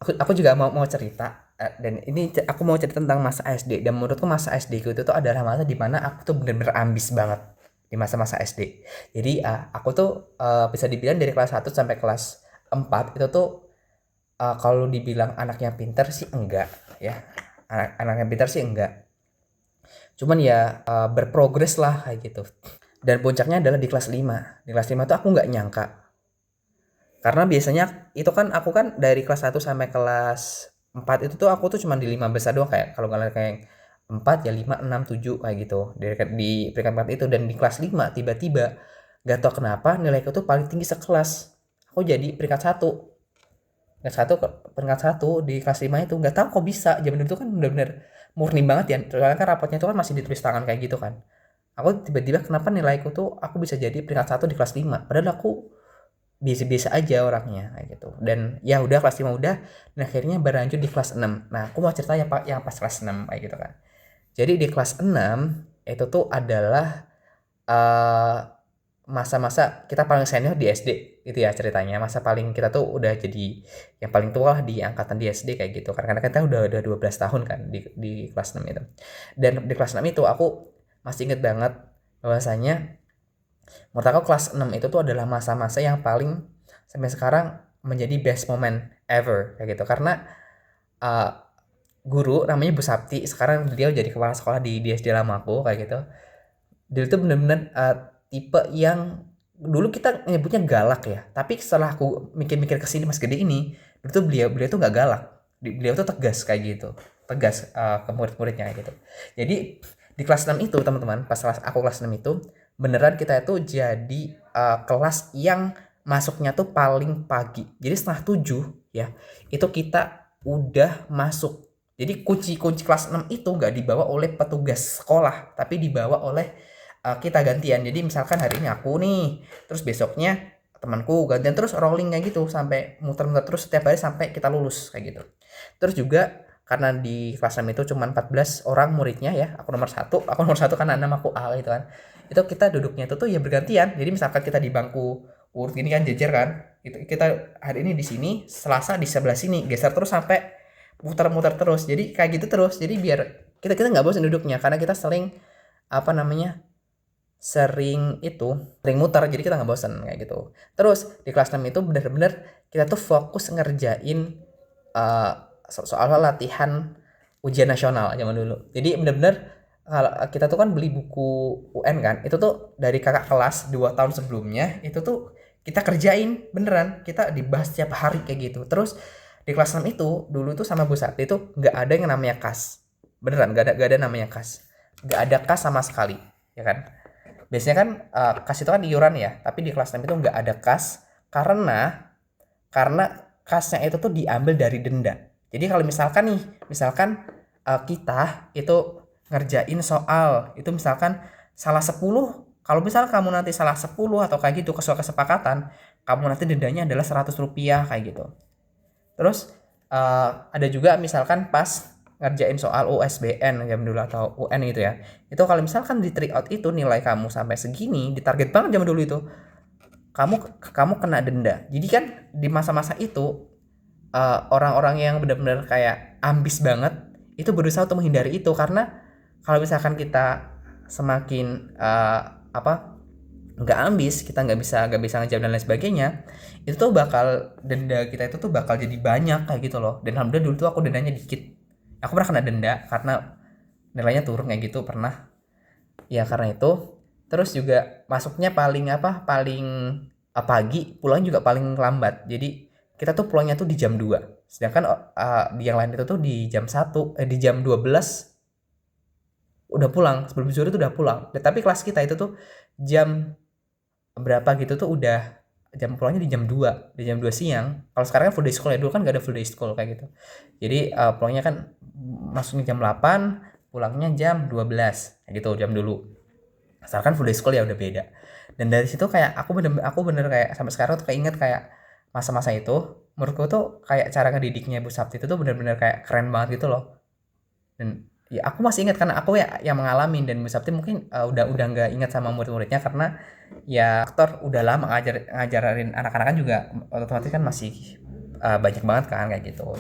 aku juga mau cerita, dan ini aku mau cerita tentang masa SD, dan menurutku masa SD ku itu tuh adalah masa di mana aku tuh bener-bener ambis banget di masa-masa SD. Jadi aku tuh bisa dibilang dari kelas 1 sampai kelas 4 itu tuh kalau dibilang anaknya pinter sih enggak ya. Anaknya pinter sih enggak. Cuman ya berprogres lah kayak gitu. Dan puncaknya adalah di kelas 5. Di kelas 5 tuh aku nggak nyangka. Karena biasanya itu kan aku kan dari kelas 1 sampai kelas 4 itu tuh aku tuh cuma di 5 besar doang, kayak kalau nggak kayak 4 ya 5 6 7 kayak gitu. Di peringkat 4 itu, dan di kelas 5 tiba-tiba gak tau kenapa nilaiku tuh paling tinggi sekelas. Aku jadi peringkat satu. Peringkat satu di kelas 5 itu nggak tahu kok bisa. Zaman itu kan bener-bener murni banget ya. Soalnya kan rapotnya itu kan masih ditulis tangan kayak gitu kan. Aku tiba-tiba kenapa nilaiku tuh aku bisa jadi peringkat satu di kelas 5. Padahal aku biasa-biasa aja orangnya kayak gitu. Dan ya udah kelas 5 udah, dan akhirnya berlanjut di kelas 6. Nah, aku mau cerita yang pas kelas 6 kayak gitu kan. Jadi di kelas 6 itu tuh adalah eh, masa-masa kita paling senior di SD gitu ya ceritanya. Masa paling kita tuh udah jadi yang paling tua lah di angkatan di SD kayak gitu. Karena kita udah 12 tahun kan di kelas 6 itu. Dan di kelas 6 itu aku masih inget banget bahwasanya menurut aku kelas 6 itu tuh adalah masa-masa yang paling sampai sekarang menjadi best moment ever kayak gitu. Karena uh, guru namanya Bu Sapti, sekarang beliau jadi kepala sekolah di SD lama aku kayak gitu. Dia tuh bener-bener tipe yang dulu kita nyebutnya galak ya, tapi setelah aku mikir-mikir kesini mas gede ini, itu beliau beliau tuh nggak galak. Beliau tuh tegas kayak gitu, tegas ke murid-muridnya kayak gitu. Jadi di kelas 6 itu teman-teman, pas aku kelas 6 itu beneran kita itu jadi kelas yang masuknya tuh paling pagi. Jadi setengah 7 ya, itu kita udah masuk. Jadi kunci kelas 6 itu nggak dibawa oleh petugas sekolah, tapi dibawa oleh kita gantian. Jadi misalkan hari ini aku nih, terus besoknya temanku gantian, terus rolling kayak gitu sampai muter-muter terus setiap hari sampai kita lulus kayak gitu. Terus juga karena di kelas 6 itu cuma 14 orang muridnya ya, aku nomor satu karena nama aku A gitu kan. Itu kita duduknya itu tuh ya bergantian. Jadi misalkan kita di bangku urut gini kan jejer kan, itu kita hari ini di sini, Selasa di sebelah sini, geser terus sampai muter-muter terus. Jadi kayak gitu terus. Jadi biar kita kita nggak bosan duduknya, karena kita sering apa namanya, sering muter, jadi kita nggak bosan kayak gitu. Terus di kelas 6 itu bener-bener kita tuh fokus ngerjain uh, soal latihan ujian nasional zaman dulu. Jadi bener-bener kalau kita tuh kan beli buku UN kan, itu tuh dari kakak kelas 2 tahun sebelumnya, itu tuh kita kerjain beneran, kita dibahas setiap hari kayak gitu. Terus di kelas 6 itu dulu tuh sama Bu Sakti itu nggak ada yang namanya kas, beneran nggak ada namanya kas, nggak ada kas sama sekali ya kan. Biasanya kan kas itu kan iuran ya, tapi di kelas 6 itu nggak ada kas karena kasnya itu tuh diambil dari denda. Jadi kalau misalkan nih, misalkan kita itu ngerjain soal itu misalkan salah 10, kalau misal kamu nanti salah 10 atau kayak gitu kesepakatan, kamu nanti dendanya adalah Rp100 kayak gitu. Terus ada juga misalkan pas ngerjain soal USBN jam dulu atau UN gitu ya. Itu kalau misalkan di tryout itu nilai kamu sampai segini, ditarget banget zaman dulu itu, kamu kena denda. Jadi kan di masa-masa itu orang-orang yang benar-benar kayak ambis banget itu berusaha untuk menghindari itu, karena kalau misalkan kita semakin apa, nggak ambis, kita nggak bisa ngejawab dan lain sebagainya, itu tuh bakal denda kita itu tuh bakal jadi banyak kayak gitu loh. Dan alhamdulillah dulu tuh aku dendanya dikit. Aku pernah kena denda karena nilainya turun kayak gitu pernah. Ya karena itu. Terus juga masuknya paling apa? Paling pagi, pulang juga paling lambat. Jadi kita tuh pulangnya tuh di jam 2. Sedangkan di yang lain itu tuh di jam 12 udah pulang. Sebelum zuhur itu udah pulang. Tapi kelas kita itu tuh jam berapa gitu tuh udah jam pulangnya di jam 2 siang. Kalau sekarang kan full day school ya, dulu kan gak ada full day school kayak gitu. Jadi pulangnya kan masuknya jam 8, pulangnya jam 12 kayak gitu jam dulu. Asalkan full day school ya udah beda. Dan dari situ kayak aku bener kayak sampai sekarang tuh keinget kayak masa-masa itu. Menurutku tuh kayak cara ngedidiknya Bu Sabti itu tuh bener-bener kayak keren banget gitu loh. Dan ya aku masih ingat karena aku ya yang mengalami, dan Bu Sabti mungkin udah nggak ingat sama murid-muridnya karena ya aktor udah lama ngajarin anak-anak kan juga otomatis kan masih banyak banget kan kayak gitu.